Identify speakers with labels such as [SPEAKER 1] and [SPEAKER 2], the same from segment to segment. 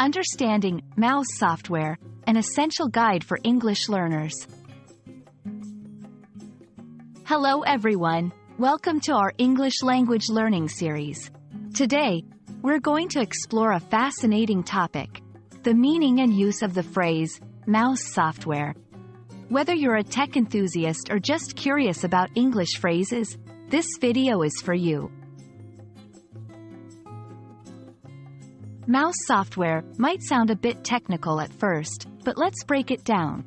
[SPEAKER 1] Understanding Mouse Software, an essential guide for English learners. Hello everyone, welcome to our English language learning series. Today, we're going to explore a fascinating topic, the meaning and use of the phrase, mouse software. Whether you're a tech enthusiast or just curious about English phrases, this video is for you. Mouse software might sound a bit technical at first, but let's break it down.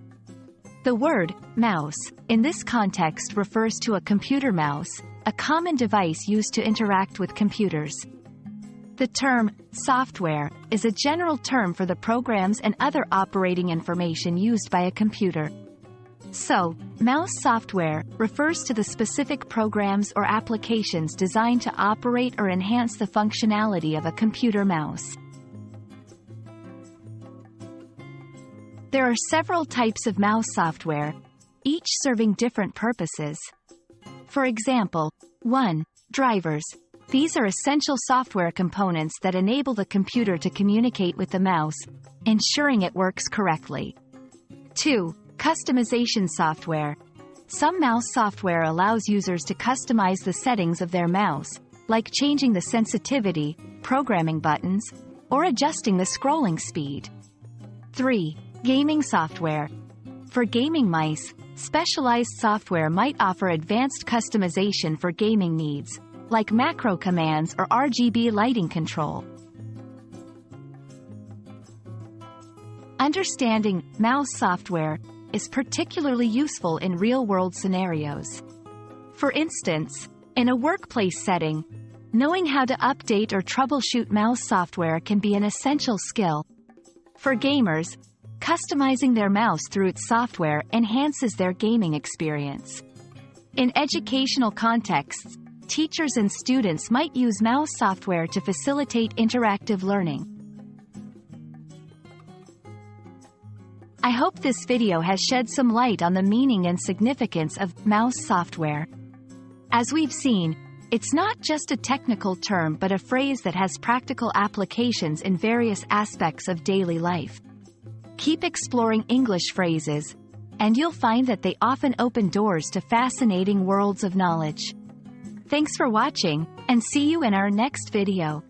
[SPEAKER 1] The word mouse in this context refers to a computer mouse, a common device used to interact with computers. The term software is a general term for the programs and other operating information used by a computer. So, mouse software refers to the specific programs or applications designed to operate or enhance the functionality of a computer mouse. There are several types of mouse software, each serving different purposes. For example, 1. Drivers. These are essential software components that enable the computer to communicate with the mouse, ensuring it works correctly. 2. Customization software. Some mouse software allows users to customize the settings of their mouse, like changing the sensitivity, programming buttons, or adjusting the scrolling speed. 3. Gaming software. For gaming mice, specialized software might offer advanced customization for gaming needs, like macro commands or RGB lighting control. Understanding mouse software is particularly useful in real-world scenarios. For instance, in a workplace setting, knowing how to update or troubleshoot mouse software can be an essential skill. For gamers, customizing their mouse through its software enhances their gaming experience. In educational contexts, teachers and students might use mouse software to facilitate interactive learning. I hope this video has shed some light on the meaning and significance of mouse software. As we've seen, it's not just a technical term but a phrase that has practical applications in various aspects of daily life. Keep exploring English phrases, and you'll find that they often open doors to fascinating worlds of knowledge. Thanks for watching, and see you in our next video.